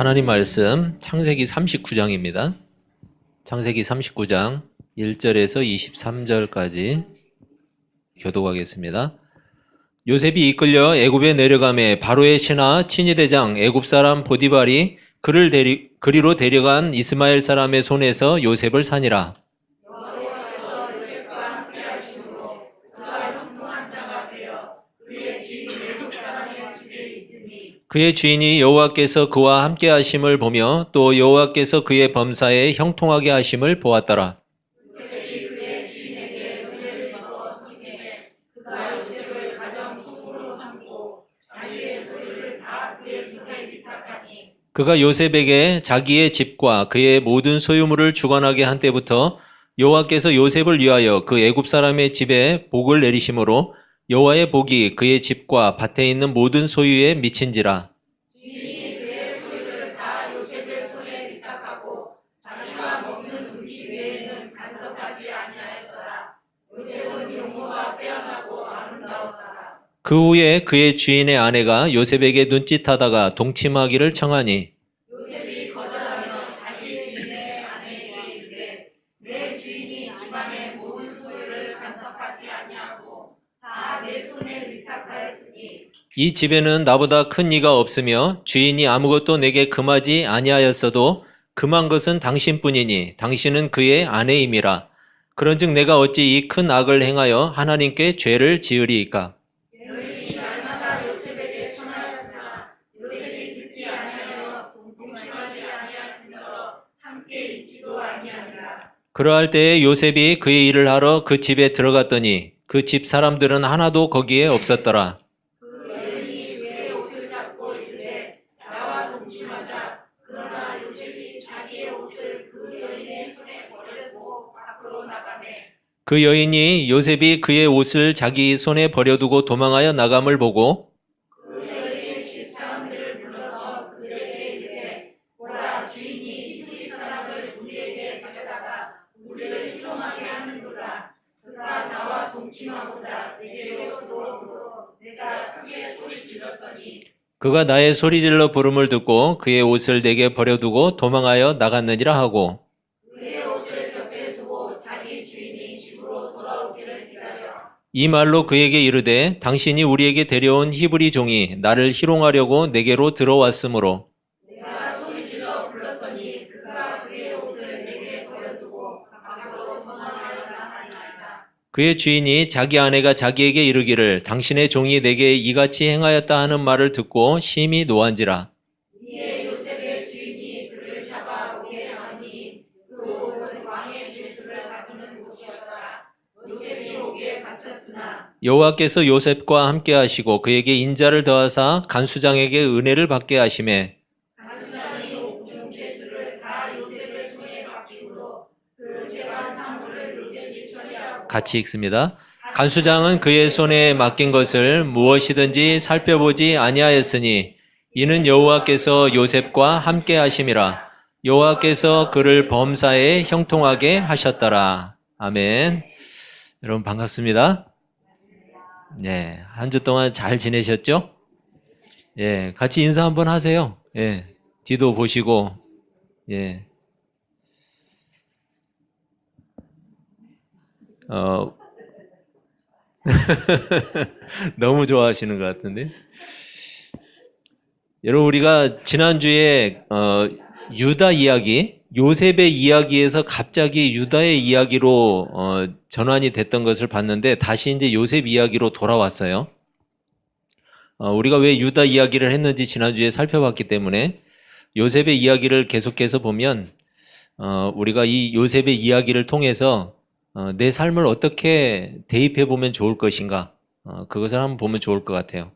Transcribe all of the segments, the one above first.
하나님 말씀 창세기 39장입니다. 창세기 39장 1절에서 23절까지 교독하겠습니다. 요셉이 이끌려 애굽에 내려가매 바로의 신하 친위대장 애굽 사람 보디발이 그를 그리로 데려간 이스마엘 사람의 손에서 요셉을 산이라. 그의 주인이 여호와께서 그와 함께 하심을 보며 또 여호와께서 그의 범사에 형통하게 하심을 보았더라. 그가 요셉에게 자기의 집과 그의 모든 소유물을 주관하게 한 때부터 여호와께서 요셉을 위하여 그 애굽 사람의 집에 복을 내리심으로 여호와의 복이 그의 집과 밭에 있는 모든 소유에 미친지라. 주인이 그의 소유를 다 요셉의 손에 위탁하고 자기가 먹는 음식 외에는 간섭하지 아니하였더라. 요셉은 용모가 빼어나고 아름다웠더라. 그 후에 그의 주인의 아내가 요셉에게 눈짓하다가 동침하기를 청하니 요셉이 거절하며 자기 주인의 아내에게 이르되 내 주인이 집안의 모든 소유를 간섭하지 아니하고 다 내 손에 위탁하였으니 이 집에는 나보다 큰 이가 없으며 주인이 아무것도 내게 금하지 아니하였어도 금한 것은 당신뿐이니 당신은 그의 아내임이라. 그런즉 내가 어찌 이 큰 악을 행하여 하나님께 죄를 지으리이까. 여인이 날마다 요셉에게 청하였으나 요셉이 듣지 아니하여 동침하지 아니할 뿐더러 함께 있지도 아니하니라. 그러할 때에 요셉이 그의 일을 하러 그 집에 들어갔더니 그 집 사람들은 하나도 거기에 없었더라. 그 여인이 그의 옷을 잡고 이르되 나와 동침하자. 그러나 요셉이 자기의 옷을 그 여인의 손에 버려두고 밖으로 나가매 그 여인이 요셉이 그의 옷을 자기 손에 버려두고 도망하여 나감을 보고 그 여인의 집 사람들을 불러서 그들에게 이르되 보라, 주인이 히브리 사람을 우리에게 데려다가 우리를 희롱하게 하는도다. 그가 나와 동침하고자 내게로 들어오므로 내가 크게 소리 질렀더니 그가 나의 소리질러 부름을 듣고 그의 옷을 내게 버려두고 도망하여 나갔느니라 하고 그의 옷을 곁에 두고 자기 주인이 집으로 돌아오기를 기다려 이 말로 그에게 이르되 당신이 우리에게 데려온 히브리 종이 나를 희롱하려고 내게로 들어왔으므로 내가 소리질러 불렀더니 그가 그의 옷을 내게 버려두고 밖으로 도망하여 나가니이다. 그의 주인이 자기 아내가 자기에게 이르기를 당신의 종이 내게 이같이 행하였다 하는 말을 듣고 심히 노한지라. 이에 요셉의 주인이 그를 잡아 오게 하니 그 옥은 왕의 질서를 다투는 곳이었더라. 요셉이 옥에 갇혔으나 여호와께서 요셉과 함께 하시고 그에게 인자를 더하사 간수장에게 은혜를 받게 하시매 간수장이 옥중 죄수를 다 요셉의 손에 맡기므로 그 재반 사물을 요셉이 처리하고 같이 읽습니다. 간수장은 그의 손에 맡긴 것을 무엇이든지 살펴보지 아니하였으니 이는 여호와께서 요셉과 함께 하심이라. 여호와께서 그를 범사에 형통하게 하셨더라. 아멘. 여러분 반갑습니다. 네, 한 주 동안 잘 지내셨죠? 예, 같이 인사 한번 하세요. 예, 뒤도 보시고, 예. 너무 좋아하시는 것 같은데. 여러분, 우리가 지난주에, 유다 이야기, 요셉의 이야기에서 갑자기 유다의 이야기로, 전환이 됐던 것을 봤는데, 다시 이제 요셉 이야기로 돌아왔어요. 우리가 왜 유다 이야기를 했는지 지난주에 살펴봤기 때문에, 요셉의 이야기를 계속해서 보면, 우리가 이 요셉의 이야기를 통해서, 내 삶을 어떻게 대입해 보면 좋을 것인가, 그것을 한번 보면 좋을 것 같아요.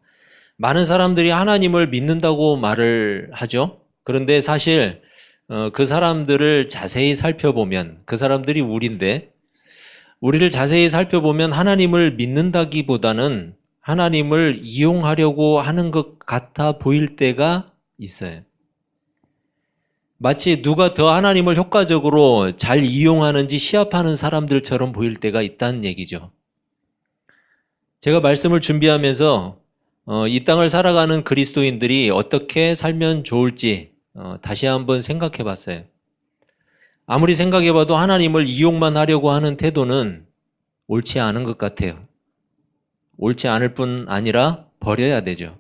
많은 사람들이 하나님을 믿는다고 말을 하죠. 그런데 사실 그 사람들을 자세히 살펴보면 그 사람들이 우리인데 우리를 자세히 살펴보면 하나님을 믿는다기보다는 하나님을 이용하려고 하는 것 같아 보일 때가 있어요. 마치 누가 더 하나님을 효과적으로 잘 이용하는지 시합하는 사람들처럼 보일 때가 있다는 얘기죠. 제가 말씀을 준비하면서 이 땅을 살아가는 그리스도인들이 어떻게 살면 좋을지 다시 한번 생각해 봤어요. 아무리 생각해 봐도 하나님을 이용만 하려고 하는 태도는 옳지 않은 것 같아요. 옳지 않을 뿐 아니라 버려야 되죠.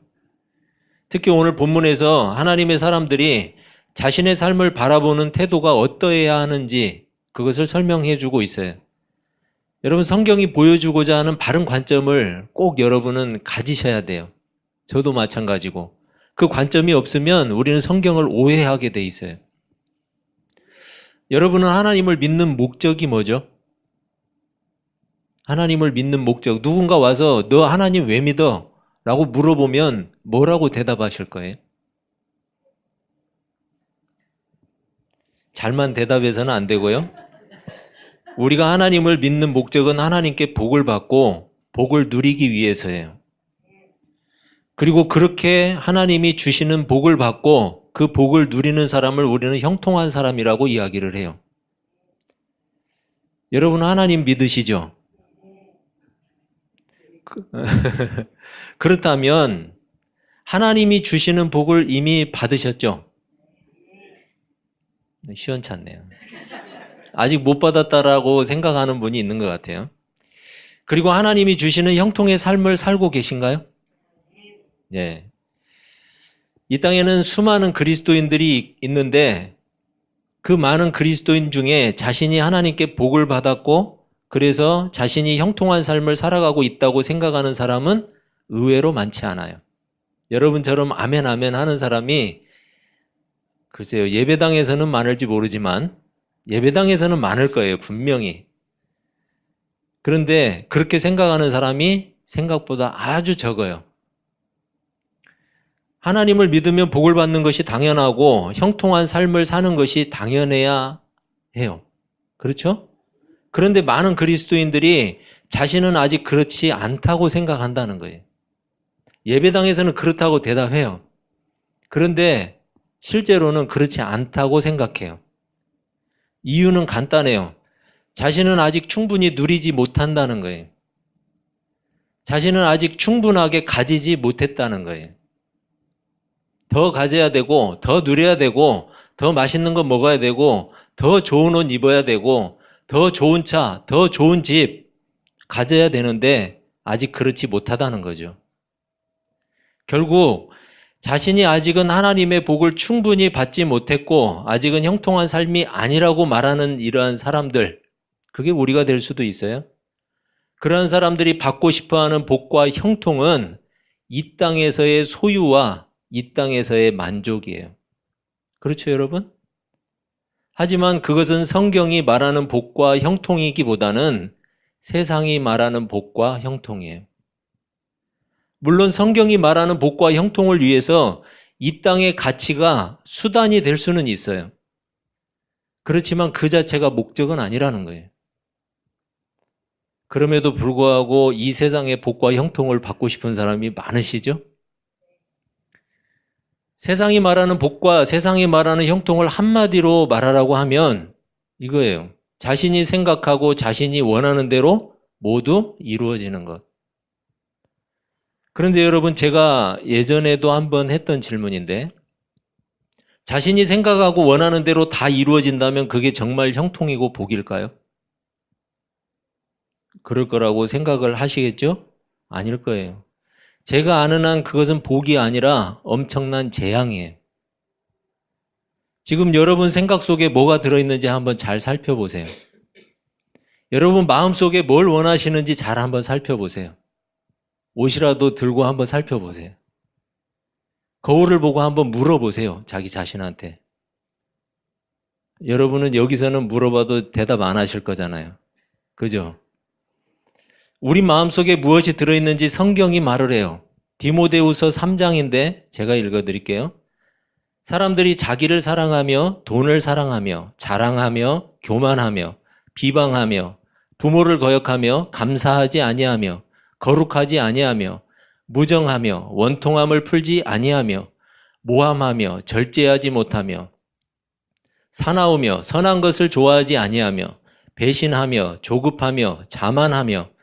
특히 오늘 본문에서 하나님의 사람들이 자신의 삶을 바라보는 태도가 어떠해야 하는지 그것을 설명해 주고 있어요. 여러분, 성경이 보여주고자 하는 바른 관점을 꼭 여러분은 가지셔야 돼요. 저도 마찬가지고. 그 관점이 없으면 우리는 성경을 오해하게 돼 있어요. 여러분은 하나님을 믿는 목적이 뭐죠? 하나님을 믿는 목적. 누군가 와서 너 하나님 왜 믿어? 라고 물어보면 뭐라고 대답하실 거예요? 잘만 대답해서는 안 되고요. 우리가 하나님을 믿는 목적은 하나님께 복을 받고 복을 누리기 위해서예요. 그리고 그렇게 하나님이 주시는 복을 받고 그 복을 누리는 사람을 우리는 형통한 사람이라고 이야기를 해요. 여러분 하나님 믿으시죠? 그렇다면 하나님이 주시는 복을 이미 받으셨죠? 시원찮네요. 아직 못 받았다라고 생각하는 분이 있는 것 같아요. 그리고 하나님이 주시는 형통의 삶을 살고 계신가요? 예. 이 땅에는 수많은 그리스도인들이 있는데 그 많은 그리스도인 중에 자신이 하나님께 복을 받았고 그래서 자신이 형통한 삶을 살아가고 있다고 생각하는 사람은 의외로 많지 않아요. 여러분처럼 아멘 아멘 하는 사람이 글쎄요, 예배당에서는 많을지 모르지만 예배당에서는 많을 거예요, 분명히. 그런데 그렇게 생각하는 사람이 생각보다 아주 적어요. 하나님을 믿으면 복을 받는 것이 당연하고 형통한 삶을 사는 것이 당연해야 해요. 그렇죠? 그런데 많은 그리스도인들이 자신은 아직 그렇지 않다고 생각한다는 거예요. 예배당에서는 그렇다고 대답해요. 그런데 실제로는 그렇지 않다고 생각해요. 이유는 간단해요. 자신은 아직 충분히 누리지 못한다는 거예요. 자신은 아직 충분하게 가지지 못했다는 거예요. 더 가져야 되고, 더 누려야 되고, 더 맛있는 거 먹어야 되고, 더 좋은 옷 입어야 되고, 더 좋은 차, 더 좋은 집 가져야 되는데 아직 그렇지 못하다는 거죠. 결국 자신이 아직은 하나님의 복을 충분히 받지 못했고 아직은 형통한 삶이 아니라고 말하는 이러한 사람들, 그게 우리가 될 수도 있어요. 그러한 사람들이 받고 싶어하는 복과 형통은 이 땅에서의 소유와 이 땅에서의 만족이에요. 그렇죠, 여러분? 하지만 그것은 성경이 말하는 복과 형통이기보다는 세상이 말하는 복과 형통이에요. 물론 성경이 말하는 복과 형통을 위해서 이 땅의 가치가 수단이 될 수는 있어요. 그렇지만 그 자체가 목적은 아니라는 거예요. 그럼에도 불구하고 이 세상의 복과 형통을 받고 싶은 사람이 많으시죠? 세상이 말하는 복과 세상이 말하는 형통을 한마디로 말하라고 하면 이거예요. 자신이 생각하고 자신이 원하는 대로 모두 이루어지는 것. 그런데 여러분, 제가 예전에도 한번 했던 질문인데 자신이 생각하고 원하는 대로 다 이루어진다면 그게 정말 형통이고 복일까요? 그럴 거라고 생각을 하시겠죠? 아닐 거예요. 제가 아는 한 그것은 복이 아니라 엄청난 재앙이에요. 지금 여러분 생각 속에 뭐가 들어있는지 한번 잘 살펴보세요. 여러분 마음속에 뭘 원하시는지 잘 한번 살펴보세요. 옷이라도 들고 한번 살펴보세요. 거울을 보고 한번 물어보세요. 자기 자신한테. 여러분은 여기서는 물어봐도 대답 안 하실 거잖아요. 그죠? 우리 마음속에 무엇이 들어있는지 성경이 말을 해요. 디모데후서 3장인데 제가 읽어드릴게요. 사람들이 자기를 사랑하며 돈을 사랑하며 자랑하며 교만하며 비방하며 부모를 거역하며 감사하지 아니하며 거룩하지 아니하며 무정하며 원통함을 풀지 아니하며 모함하며 절제하지 못하며 사나우며 선한 것을 좋아하지 아니하며 배신하며 조급하며 자만하며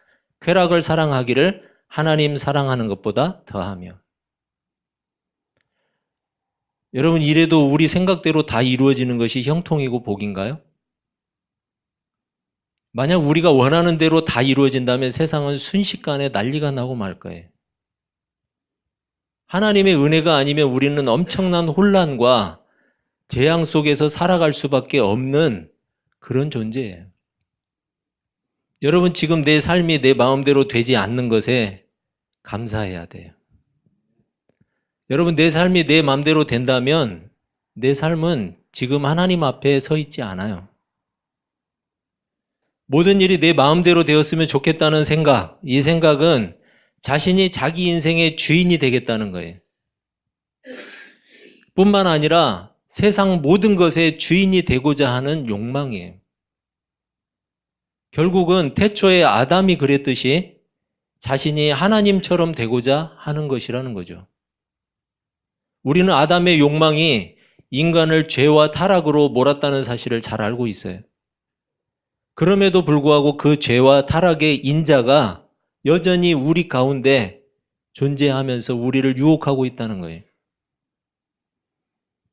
쾌락을 사랑하기를 하나님 사랑하는 것보다 더하며. 여러분, 이래도 우리 생각대로 다 이루어지는 것이 형통이고 복인가요? 만약 우리가 원하는 대로 다 이루어진다면 세상은 순식간에 난리가 나고 말 거예요. 하나님의 은혜가 아니면 우리는 엄청난 혼란과 재앙 속에서 살아갈 수밖에 없는 그런 존재예요. 여러분, 지금 내 삶이 내 마음대로 되지 않는 것에 감사해야 돼요. 여러분, 내 삶이 내 마음대로 된다면 내 삶은 지금 하나님 앞에 서 있지 않아요. 모든 일이 내 마음대로 되었으면 좋겠다는 생각, 이 생각은 자신이 자기 인생의 주인이 되겠다는 거예요. 뿐만 아니라 세상 모든 것의 주인이 되고자 하는 욕망이에요. 결국은 태초에 아담이 그랬듯이 자신이 하나님처럼 되고자 하는 것이라는 거죠. 우리는 아담의 욕망이 인간을 죄와 타락으로 몰았다는 사실을 잘 알고 있어요. 그럼에도 불구하고 그 죄와 타락의 인자가 여전히 우리 가운데 존재하면서 우리를 유혹하고 있다는 거예요.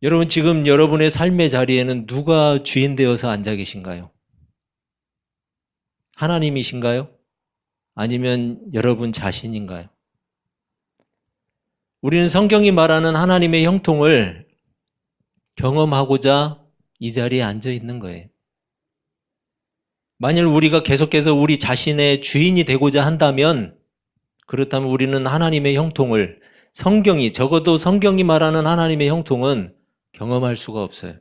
여러분, 지금 여러분의 삶의 자리에는 누가 주인 되어서 앉아 계신가요? 하나님이신가요? 아니면 여러분 자신인가요? 우리는 성경이 말하는 하나님의 형통을 경험하고자 이 자리에 앉아 있는 거예요. 만일 우리가 계속해서 우리 자신의 주인이 되고자 한다면, 그렇다면 우리는 하나님의 형통을, 적어도 성경이 말하는 하나님의 형통은 경험할 수가 없어요.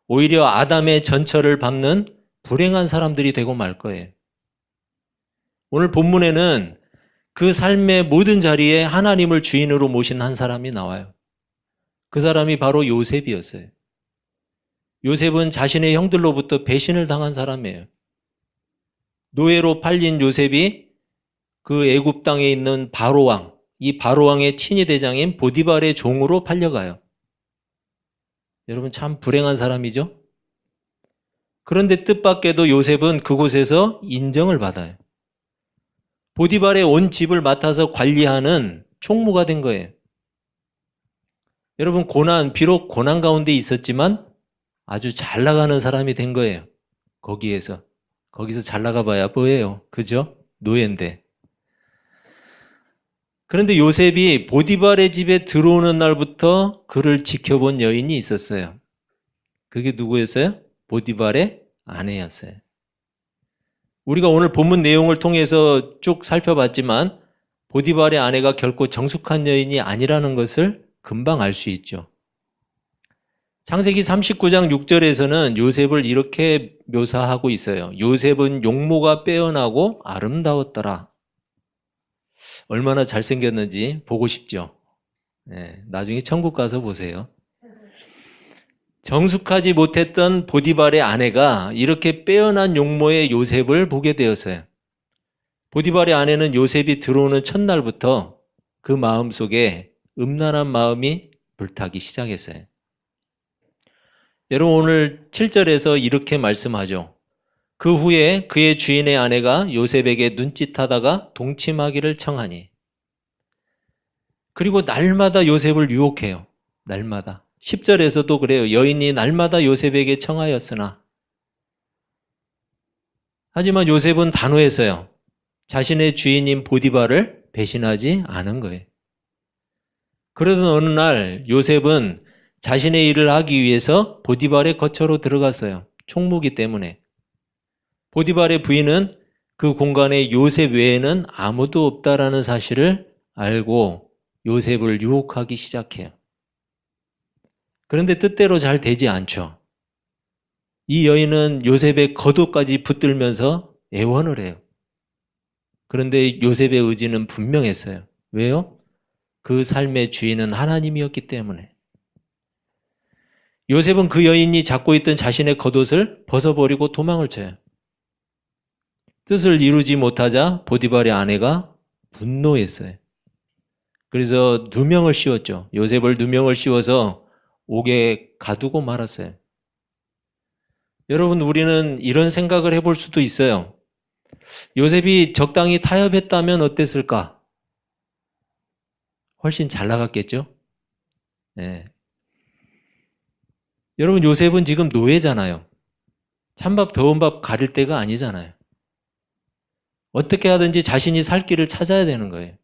오히려 아담의 전철을 밟는 불행한 사람들이 되고 말 거예요. 오늘 본문에는 그 삶의 모든 자리에 하나님을 주인으로 모신 한 사람이 나와요. 그 사람이 바로 요셉이었어요. 요셉은 자신의 형들로부터 배신을 당한 사람이에요. 노예로 팔린 요셉이 그 애굽 땅에 있는 바로왕, 이 바로왕의 친위 대장인 보디발의 종으로 팔려가요. 여러분, 참 불행한 사람이죠? 그런데 뜻밖에도 요셉은 그곳에서 인정을 받아요. 보디발의 온 집을 맡아서 관리하는 총무가 된 거예요. 여러분, 비록 고난 가운데 있었지만 아주 잘 나가는 사람이 된 거예요. 거기서 잘 나가봐야 뭐예요? 그죠? 노예인데. 그런데 요셉이 보디발의 집에 들어오는 날부터 그를 지켜본 여인이 있었어요. 그게 누구였어요? 보디발의 아내였어요. 우리가 오늘 본문 내용을 통해서 쭉 살펴봤지만 보디발의 아내가 결코 정숙한 여인이 아니라는 것을 금방 알 수 있죠. 창세기 39장 6절에서는 요셉을 이렇게 묘사하고 있어요. 요셉은 용모가 빼어나고 아름다웠더라. 얼마나 잘생겼는지 보고 싶죠. 네, 나중에 천국 가서 보세요. 정숙하지 못했던 보디발의 아내가 이렇게 빼어난 용모의 요셉을 보게 되었어요. 보디발의 아내는 요셉이 들어오는 첫날부터 그 마음속에 음란한 마음이 불타기 시작했어요. 여러분, 오늘 7절에서 이렇게 말씀하죠. 그 후에 그의 주인의 아내가 요셉에게 눈짓하다가 동침하기를 청하니. 그리고 날마다 요셉을 유혹해요. 날마다. 10절에서도 그래요. 여인이 날마다 요셉에게 청하였으나. 하지만 요셉은 단호했어요. 자신의 주인인 보디발을 배신하지 않은 거예요. 그러던 어느 날 요셉은 자신의 일을 하기 위해서 보디발의 거처로 들어갔어요. 총무기 때문에. 보디발의 부인은 그 공간에 요셉 외에는 아무도 없다라는 사실을 알고 요셉을 유혹하기 시작해요. 그런데 뜻대로 잘 되지 않죠. 이 여인은 요셉의 겉옷까지 붙들면서 애원을 해요. 그런데 요셉의 의지는 분명했어요. 왜요? 그 삶의 주인은 하나님이었기 때문에. 요셉은 그 여인이 잡고 있던 자신의 겉옷을 벗어버리고 도망을 쳐요. 뜻을 이루지 못하자 보디발의 아내가 분노했어요. 그래서 누명을 씌웠죠. 요셉을 누명을 씌워서 옥에 가두고 말았어요. 여러분, 우리는 이런 생각을 해볼 수도 있어요. 요셉이 적당히 타협했다면 어땠을까? 훨씬 잘 나갔겠죠? 예. 여러분 요셉은 지금 노예잖아요. 찬밥 더운 밥 가릴 때가 아니잖아요. 어떻게 하든지 자신이 살 길을 찾아야 되는 거예요.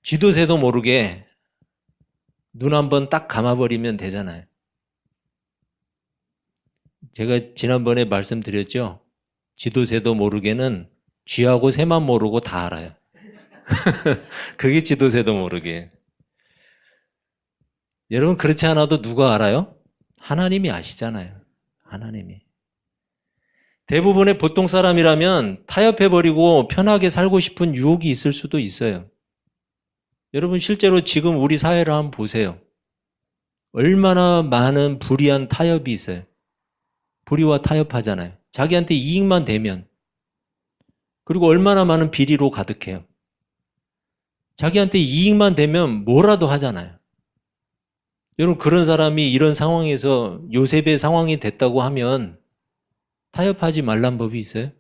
쥐도 새도 모르게 눈 한번 딱 감아버리면 되잖아요. 제가 지난번에 말씀드렸죠. 쥐도 새도 모르게는 쥐하고 새만 모르고 다 알아요. 그게 쥐도 새도 모르게. 여러분 그렇지 않아도 누가 알아요? 하나님이 아시잖아요. 하나님이. 대부분의 보통 사람이라면 타협해버리고 편하게 살고 싶은 유혹이 있을 수도 있어요. 여러분 실제로 지금 우리 사회를 한번 보세요. 얼마나 많은 불의한 타협이 있어요. 불의와 타협하잖아요. 자기한테 이익만 되면. 그리고 얼마나 많은 비리로 가득해요. 자기한테 이익만 되면 뭐라도 하잖아요. 여러분 그런 사람이 이런 상황에서 요셉의 상황이 됐다고 하면 타협하지 말란 법이 있어요?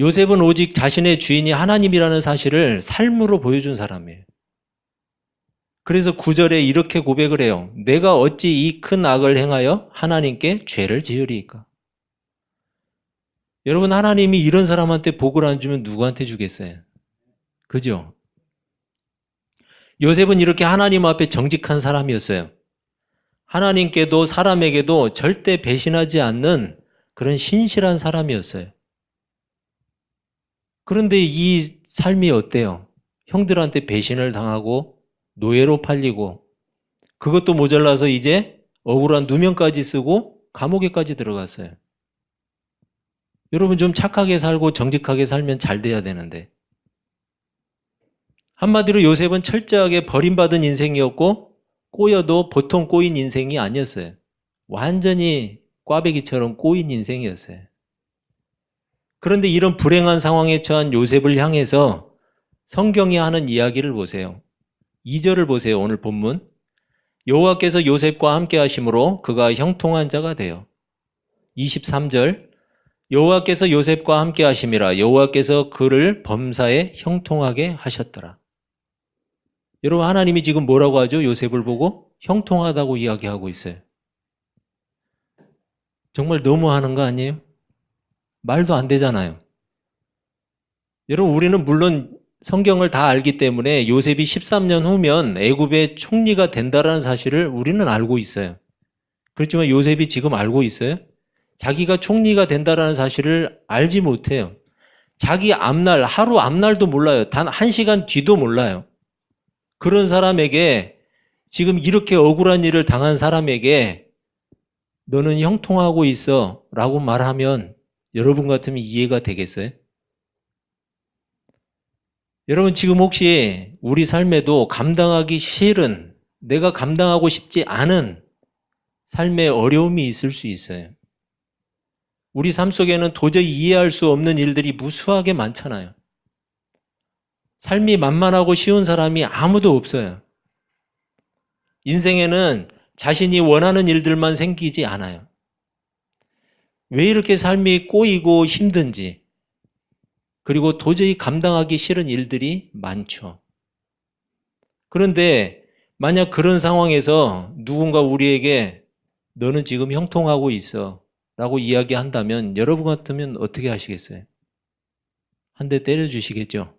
요셉은 오직 자신의 주인이 하나님이라는 사실을 삶으로 보여준 사람이에요. 그래서 9절에 이렇게 고백을 해요. 내가 어찌 이 큰 악을 행하여 하나님께 죄를 지으리이까? 여러분 하나님이 이런 사람한테 복을 안 주면 누구한테 주겠어요? 그죠? 요셉은 이렇게 하나님 앞에 정직한 사람이었어요. 하나님께도 사람에게도 절대 배신하지 않는 그런 신실한 사람이었어요. 그런데 이 삶이 어때요? 형들한테 배신을 당하고 노예로 팔리고 그것도 모자라서 이제 억울한 누명까지 쓰고 감옥에까지 들어갔어요. 여러분 좀 착하게 살고 정직하게 살면 잘 돼야 되는데 한마디로 요셉은 철저하게 버림받은 인생이었고 꼬여도 보통 꼬인 인생이 아니었어요. 완전히 꽈배기처럼 꼬인 인생이었어요. 그런데 이런 불행한 상황에 처한 요셉을 향해서 성경이 하는 이야기를 보세요. 2절을 보세요. 오늘 본문. 여호와께서 요셉과 함께 하심으로 그가 형통한 자가 돼요. 23절. 여호와께서 요셉과 함께 하심이라 여호와께서 그를 범사에 형통하게 하셨더라. 여러분 하나님이 지금 뭐라고 하죠? 요셉을 보고 형통하다고 이야기하고 있어요. 정말 너무하는 거 아니에요? 말도 안 되잖아요. 여러분 우리는 물론 성경을 다 알기 때문에 요셉이 13년 후면 애굽의 총리가 된다는 사실을 우리는 알고 있어요. 그렇지만 요셉이 지금 알고 있어요? 자기가 총리가 된다는 사실을 알지 못해요. 자기 앞날, 하루 앞날도 몰라요. 단 1시간 뒤도 몰라요. 그런 사람에게 지금 이렇게 억울한 일을 당한 사람에게 너는 형통하고 있어 라고 말하면 여러분 같으면 이해가 되겠어요? 여러분 지금 혹시 우리 삶에도 감당하기 싫은, 내가 감당하고 싶지 않은 삶의 어려움이 있을 수 있어요. 우리 삶 속에는 도저히 이해할 수 없는 일들이 무수하게 많잖아요. 삶이 만만하고 쉬운 사람이 아무도 없어요. 인생에는 자신이 원하는 일들만 생기지 않아요. 왜 이렇게 삶이 꼬이고 힘든지, 그리고 도저히 감당하기 싫은 일들이 많죠. 그런데 만약 그런 상황에서 누군가 우리에게 너는 지금 형통하고 있어 라고 이야기한다면 여러분 같으면 어떻게 하시겠어요? 한 대 때려주시겠죠?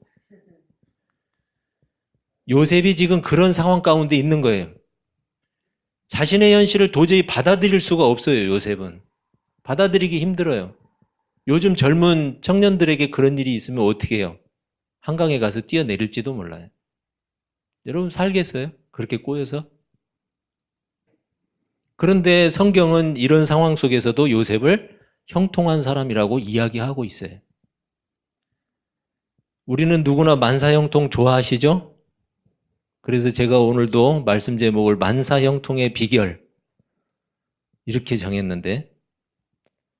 요셉이 지금 그런 상황 가운데 있는 거예요. 자신의 현실을 도저히 받아들일 수가 없어요. 요셉은. 받아들이기 힘들어요. 요즘 젊은 청년들에게 그런 일이 있으면 어떻게 해요? 한강에 가서 뛰어내릴지도 몰라요. 여러분 살겠어요? 그렇게 꼬여서? 그런데 성경은 이런 상황 속에서도 요셉을 형통한 사람이라고 이야기하고 있어요. 우리는 누구나 만사형통 좋아하시죠? 그래서 제가 오늘도 말씀 제목을 만사형통의 비결 이렇게 정했는데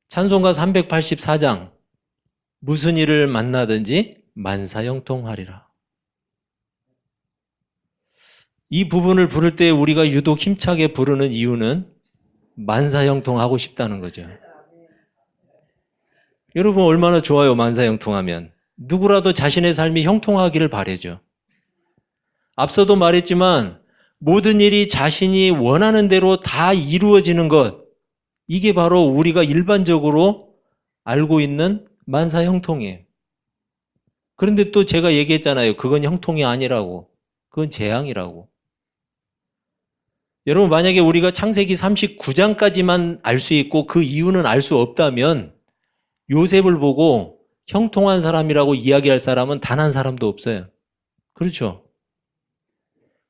찬송가 384장 무슨 일을 만나든지 만사형통하리라. 이 부분을 부를 때 우리가 유독 힘차게 부르는 이유는 만사형통하고 싶다는 거죠. 여러분 얼마나 좋아요 만사형통하면. 누구라도 자신의 삶이 형통하기를 바라죠. 앞서도 말했지만 모든 일이 자신이 원하는 대로 다 이루어지는 것, 이게 바로 우리가 일반적으로 알고 있는 만사 형통이에요. 그런데 또 제가 얘기했잖아요. 그건 형통이 아니라고. 그건 재앙이라고. 여러분, 만약에 우리가 창세기 39장까지만 알 수 있고 그 이유는 알 수 없다면 요셉을 보고 형통한 사람이라고 이야기할 사람은 단 한 사람도 없어요. 그렇죠?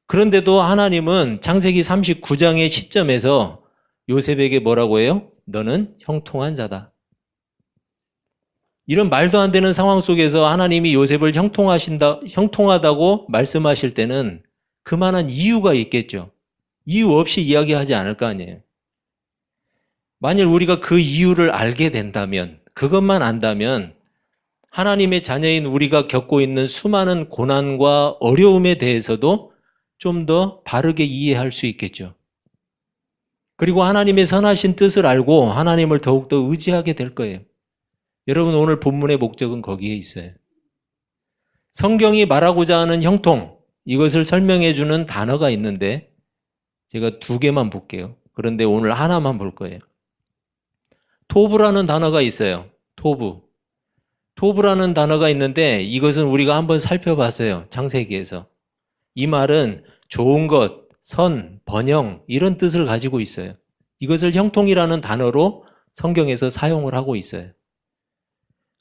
그런데도 하나님은 창세기 39장의 시점에서 요셉에게 뭐라고 해요? 너는 형통한 자다. 이런 말도 안 되는 상황 속에서 하나님이 요셉을 형통하다고 말씀하실 때는 그만한 이유가 있겠죠. 이유 없이 이야기하지 않을 거 아니에요. 만일 우리가 그 이유를 알게 된다면, 그것만 안다면 하나님의 자녀인 우리가 겪고 있는 수많은 고난과 어려움에 대해서도 좀 더 바르게 이해할 수 있겠죠. 그리고 하나님의 선하신 뜻을 알고 하나님을 더욱더 의지하게 될 거예요. 여러분, 오늘 본문의 목적은 거기에 있어요. 성경이 말하고자 하는 형통, 이것을 설명해 주는 단어가 있는데 제가 2개만 볼게요. 그런데 오늘 하나만 볼 거예요. 토부라는 단어가 있어요. 토부라는 단어가 있는데 이것은 우리가 한번 살펴봤어요. 창세기에서. 이 말은 좋은 것, 선, 번영 이런 뜻을 가지고 있어요. 이것을 형통이라는 단어로 성경에서 사용을 하고 있어요.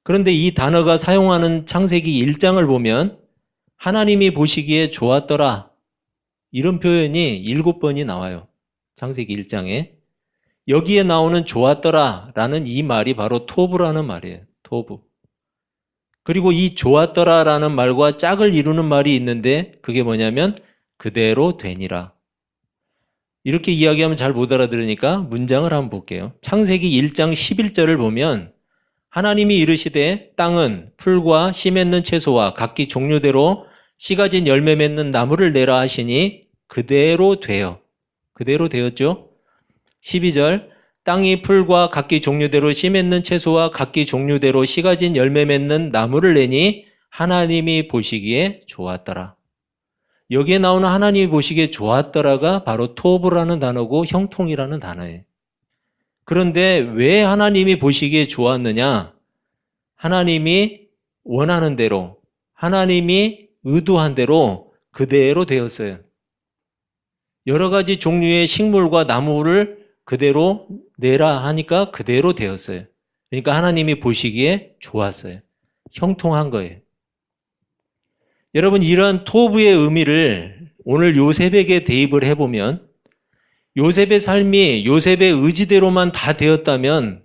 그런데 이 단어가 사용하는 창세기 1장을 보면 하나님이 보시기에 좋았더라 이런 표현이 7번이 나와요. 창세기 1장에. 여기에 나오는 좋았더라 라는 이 말이 바로 토부라는 말이에요. 토부. 그리고 이 좋았더라 라는 말과 짝을 이루는 말이 있는데 그게 뭐냐면 그대로 되니라. 이렇게 이야기하면 잘 못 알아들으니까 문장을 한번 볼게요. 창세기 1장 11절을 보면 하나님이 이르시되 땅은 풀과 씨 맺는 채소와 각기 종류대로 씨 가진 열매 맺는 나무를 내라 하시니 그대로 되어. 그대로 되었죠? 12절 땅이 풀과 각기 종류대로 씨 맺는 채소와 각기 종류대로 씨 가진 열매 맺는 나무를 내니 하나님이 보시기에 좋았더라. 여기에 나오는 하나님이 보시기에 좋았더라가 바로 토부라는 단어고 형통이라는 단어예요. 그런데 왜 하나님이 보시기에 좋았느냐? 하나님이 원하는 대로, 하나님이 의도한 대로 그대로 되었어요. 여러 가지 종류의 식물과 나무를 그대로 내라 하니까 그대로 되었어요. 그러니까 하나님이 보시기에 좋았어요. 형통한 거예요. 여러분, 이런 토부의 의미를 오늘 요셉에게 대입을 해보면 요셉의 삶이 요셉의 의지대로만 다 되었다면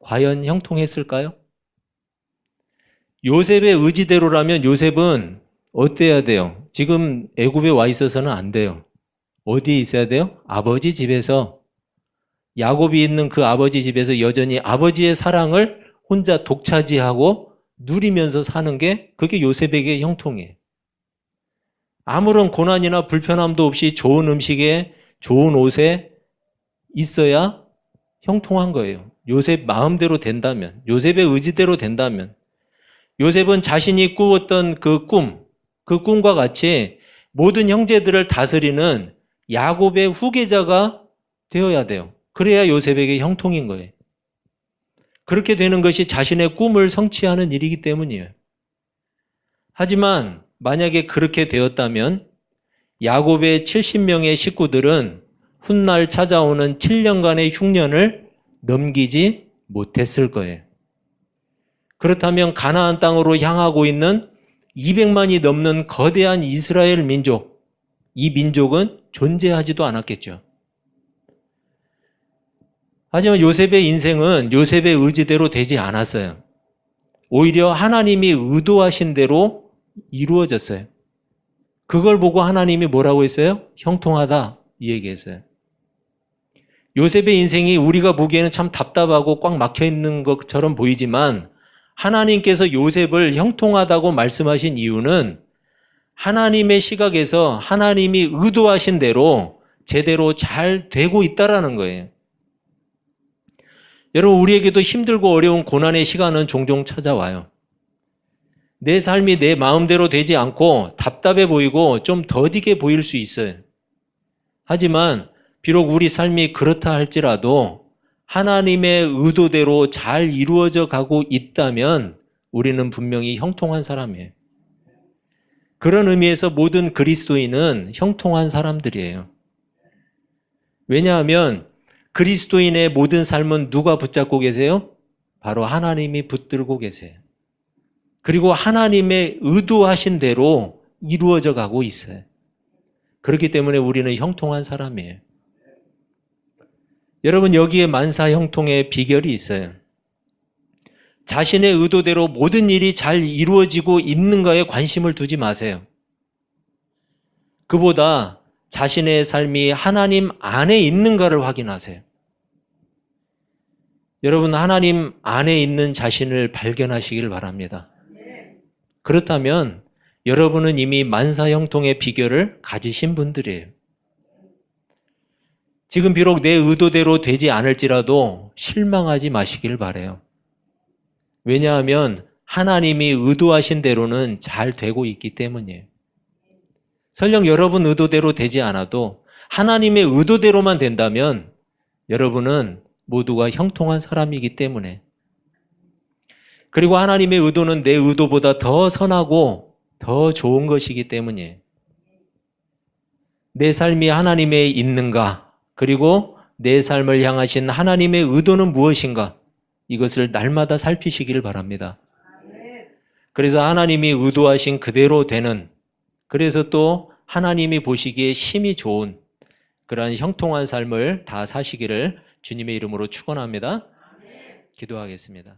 과연 형통했을까요? 요셉의 의지대로라면 요셉은 어때야 돼요? 지금 애굽에 와 있어서는 안 돼요. 어디에 있어야 돼요? 아버지 집에서. 야곱이 있는 그 아버지 집에서 여전히 아버지의 사랑을 혼자 독차지하고 누리면서 사는 게 그게 요셉에게 형통이에요. 아무런 고난이나 불편함도 없이 좋은 음식에 좋은 옷에 있어야 형통한 거예요. 요셉 마음대로 된다면, 요셉의 의지대로 된다면. 요셉은 자신이 꾸었던 그 꿈과 같이 모든 형제들을 다스리는 야곱의 후계자가 되어야 돼요. 그래야 요셉에게 형통인 거예요. 그렇게 되는 것이 자신의 꿈을 성취하는 일이기 때문이에요. 하지만 만약에 그렇게 되었다면 야곱의 70명의 식구들은 훗날 찾아오는 7년간의 흉년을 넘기지 못했을 거예요. 그렇다면 가나안 땅으로 향하고 있는 200만이 넘는 거대한 이스라엘 민족, 이 민족은 존재하지도 않았겠죠. 하지만 요셉의 인생은 요셉의 의지대로 되지 않았어요. 오히려 하나님이 의도하신 대로 이루어졌어요. 그걸 보고 하나님이 뭐라고 했어요? 형통하다 이 얘기했어요. 요셉의 인생이 우리가 보기에는 참 답답하고 꽉 막혀 있는 것처럼 보이지만 하나님께서 요셉을 형통하다고 말씀하신 이유는 하나님의 시각에서 하나님이 의도하신 대로 제대로 잘 되고 있다라는 거예요. 여러분, 우리에게도 힘들고 어려운 고난의 시간은 종종 찾아와요. 내 삶이 내 마음대로 되지 않고 답답해 보이고 좀 더디게 보일 수 있어요. 하지만 비록 우리 삶이 그렇다 할지라도 하나님의 의도대로 잘 이루어져 가고 있다면 우리는 분명히 형통한 사람이에요. 그런 의미에서 모든 그리스도인은 형통한 사람들이에요. 왜냐하면 그리스도인의 모든 삶은 누가 붙잡고 계세요? 바로 하나님이 붙들고 계세요. 그리고 하나님의 의도하신 대로 이루어져 가고 있어요. 그렇기 때문에 우리는 형통한 사람이에요. 여러분, 여기에 만사 형통의 비결이 있어요. 자신의 의도대로 모든 일이 잘 이루어지고 있는가에 관심을 두지 마세요. 그보다 자신의 삶이 하나님 안에 있는가를 확인하세요. 여러분, 하나님 안에 있는 자신을 발견하시길 바랍니다. 그렇다면 여러분은 이미 만사 형통의 비결을 가지신 분들이에요. 지금 비록 내 의도대로 되지 않을지라도 실망하지 마시길 바라요. 왜냐하면 하나님이 의도하신 대로는 잘 되고 있기 때문이에요. 설령 여러분 의도대로 되지 않아도 하나님의 의도대로만 된다면 여러분은 모두가 형통한 사람이기 때문에, 그리고 하나님의 의도는 내 의도보다 더 선하고 더 좋은 것이기 때문이에요. 내 삶이 하나님에 있는가, 그리고 내 삶을 향하신 하나님의 의도는 무엇인가, 이것을 날마다 살피시기를 바랍니다. 그래서 하나님이 의도하신 그대로 되는, 그래서 또 하나님이 보시기에 심히 좋은 그러한 형통한 삶을 다 사시기를 주님의 이름으로 축원합니다. 기도하겠습니다.